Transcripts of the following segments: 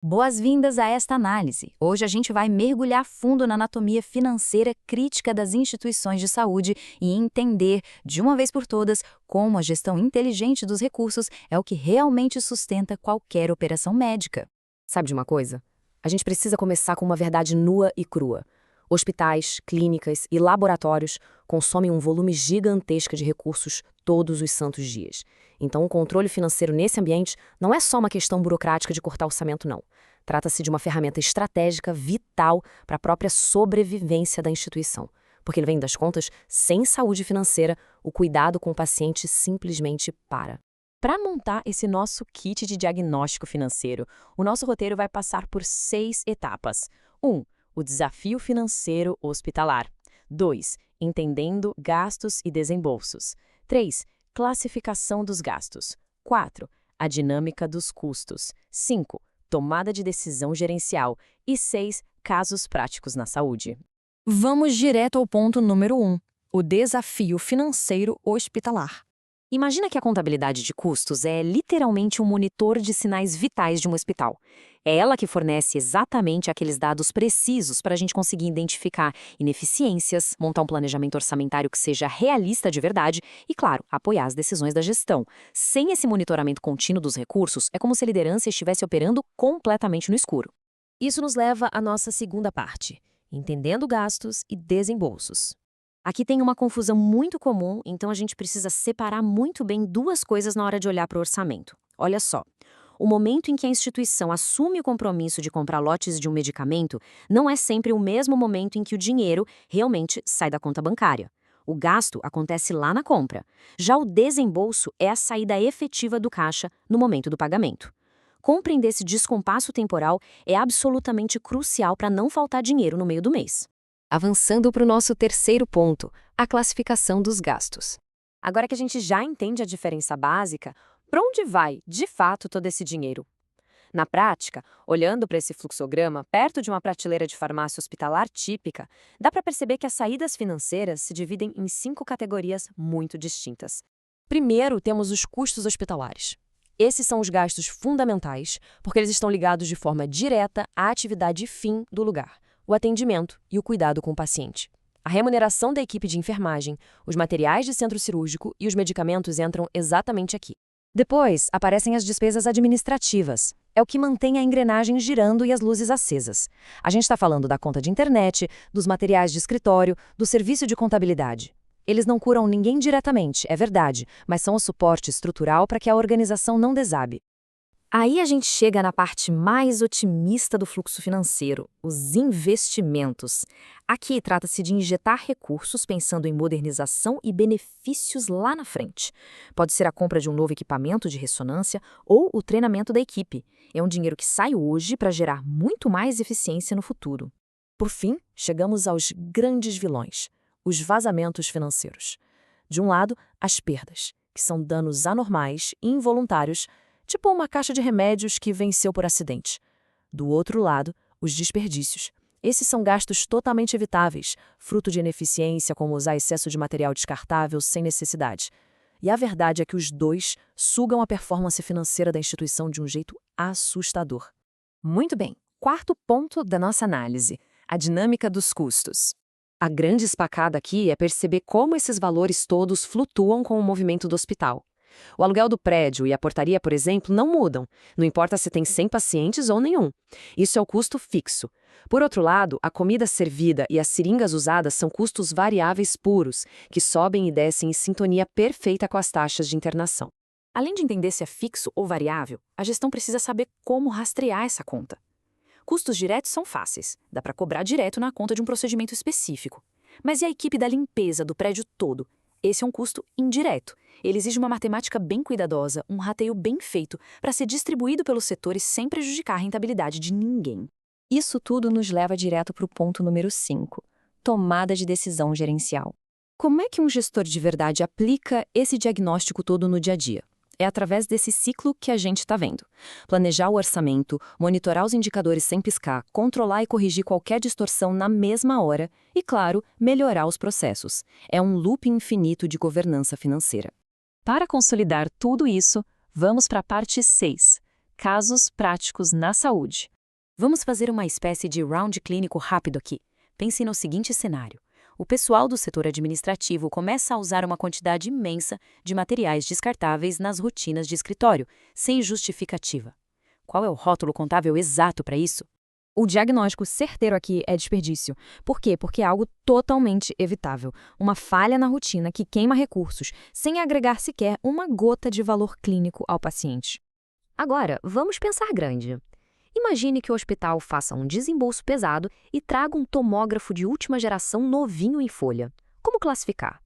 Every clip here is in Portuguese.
Boas-vindas a esta análise. Hoje a gente vai mergulhar fundo na anatomia financeira crítica das instituições de saúde e entender, de uma vez por todas, como a gestão inteligente dos recursos é o que realmente sustenta qualquer operação médica. Sabe de uma coisa? A gente precisa começar com uma verdade nua e crua. Hospitais, clínicas e laboratórios consomem um volume gigantesco de recursos todos os santos dias. Então, o controle financeiro nesse ambiente não é só uma questão burocrática de cortar orçamento, não. Trata-se de uma ferramenta estratégica vital para a própria sobrevivência da instituição. Porque, no fim das contas, sem saúde financeira, o cuidado com o paciente simplesmente para. Para montar esse nosso kit de diagnóstico financeiro, o nosso roteiro vai passar por 6 etapas. 1. O desafio financeiro hospitalar. 2. Entendendo gastos e desembolsos. 3. Classificação dos gastos. 4. A dinâmica dos custos. 5. Tomada de decisão gerencial. E 6. Casos práticos na saúde. Vamos direto ao ponto número 1, o desafio financeiro hospitalar. Imagina que a contabilidade de custos é literalmente um monitor de sinais vitais de um hospital. É ela que fornece exatamente aqueles dados precisos para a gente conseguir identificar ineficiências, montar um planejamento orçamentário que seja realista de verdade e, claro, apoiar as decisões da gestão. Sem esse monitoramento contínuo dos recursos, é como se a liderança estivesse operando completamente no escuro. Isso nos leva à nossa segunda parte, entendendo gastos e desembolsos. Aqui tem uma confusão muito comum, então a gente precisa separar muito bem duas coisas na hora de olhar para o orçamento. Olha só, o momento em que a instituição assume o compromisso de comprar lotes de um medicamento não é sempre o mesmo momento em que o dinheiro realmente sai da conta bancária. O gasto acontece lá na compra. Já o desembolso é a saída efetiva do caixa no momento do pagamento. Compreender esse descompasso temporal é absolutamente crucial para não faltar dinheiro no meio do mês. Avançando para o nosso terceiro ponto, a classificação dos gastos. Agora que a gente já entende a diferença básica, para onde vai, de fato, todo esse dinheiro? Na prática, olhando para esse fluxograma, perto de uma prateleira de farmácia hospitalar típica, dá para perceber que as saídas financeiras se dividem em 5 categorias muito distintas. Primeiro, temos os custos hospitalares. Esses são os gastos fundamentais, porque eles estão ligados de forma direta à atividade fim do lugar, o atendimento e o cuidado com o paciente. A remuneração da equipe de enfermagem, os materiais de centro cirúrgico e os medicamentos entram exatamente aqui. Depois, aparecem as despesas administrativas. É o que mantém a engrenagem girando e as luzes acesas. A gente está falando da conta de internet, dos materiais de escritório, do serviço de contabilidade. Eles não curam ninguém diretamente, é verdade, mas são o suporte estrutural para que a organização não desabe. Aí a gente chega na parte mais otimista do fluxo financeiro, os investimentos. Aqui trata-se de injetar recursos pensando em modernização e benefícios lá na frente. Pode ser a compra de um novo equipamento de ressonância ou o treinamento da equipe. É um dinheiro que sai hoje para gerar muito mais eficiência no futuro. Por fim, chegamos aos grandes vilões, os vazamentos financeiros. De um lado, as perdas, que são danos anormais e involuntários, tipo uma caixa de remédios que venceu por acidente. Do outro lado, os desperdícios. Esses são gastos totalmente evitáveis, fruto de ineficiência como usar excesso de material descartável sem necessidade. E a verdade é que os dois sugam a performance financeira da instituição de um jeito assustador. Muito bem, quarto ponto da nossa análise, a dinâmica dos custos. A grande espacada aqui é perceber como esses valores todos flutuam com o movimento do hospital. O aluguel do prédio e a portaria, por exemplo, não mudam. Não importa se tem 100 pacientes ou nenhum. Isso é o custo fixo. Por outro lado, a comida servida e as seringas usadas são custos variáveis puros, que sobem e descem em sintonia perfeita com as taxas de internação. Além de entender se é fixo ou variável, a gestão precisa saber como rastrear essa conta. Custos diretos são fáceis. Dá para cobrar direto na conta de um procedimento específico. Mas e a equipe da limpeza do prédio todo? Esse é um custo indireto. Ele exige uma matemática bem cuidadosa, um rateio bem feito, para ser distribuído pelos setores sem prejudicar a rentabilidade de ninguém. Isso tudo nos leva direto para o ponto número 5, tomada de decisão gerencial. Como é que um gestor de verdade aplica esse diagnóstico todo no dia a dia? É através desse ciclo que a gente está vendo. Planejar o orçamento, monitorar os indicadores sem piscar, controlar e corrigir qualquer distorção na mesma hora e, claro, melhorar os processos. É um loop infinito de governança financeira. Para consolidar tudo isso, vamos para a parte 6, casos práticos na saúde. Vamos fazer uma espécie de round clínico rápido aqui. Pense no seguinte cenário. O pessoal do setor administrativo começa a usar uma quantidade imensa de materiais descartáveis nas rotinas de escritório, sem justificativa. Qual é o rótulo contábil exato para isso? O diagnóstico certeiro aqui é desperdício. Por quê? Porque é algo totalmente evitável. Uma falha na rotina que queima recursos, sem agregar sequer uma gota de valor clínico ao paciente. Agora, vamos pensar grande. Imagine que o hospital faça um desembolso pesado e traga um tomógrafo de última geração novinho em folha. Como classificar?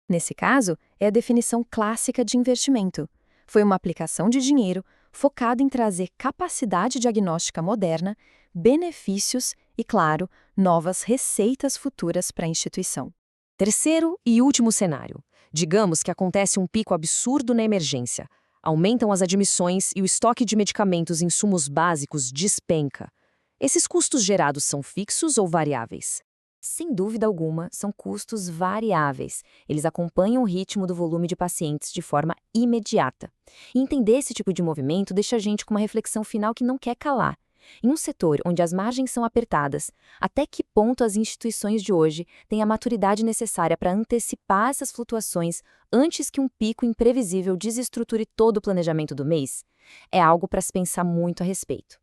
Nesse caso, é a definição clássica de investimento. Foi uma aplicação de dinheiro focada em trazer capacidade diagnóstica moderna, benefícios e, claro, novas receitas futuras para a instituição. Terceiro e último cenário. Digamos que acontece um pico absurdo na emergência. Aumentam as admissões e o estoque de medicamentos e insumos básicos despenca. Esses custos gerados são fixos ou variáveis? Sem dúvida alguma, são custos variáveis. Eles acompanham o ritmo do volume de pacientes de forma imediata. E entender esse tipo de movimento deixa a gente com uma reflexão final que não quer calar. Em um setor onde as margens são apertadas, até que ponto as instituições de hoje têm a maturidade necessária para antecipar essas flutuações antes que um pico imprevisível desestruture todo o planejamento do mês? É algo para se pensar muito a respeito.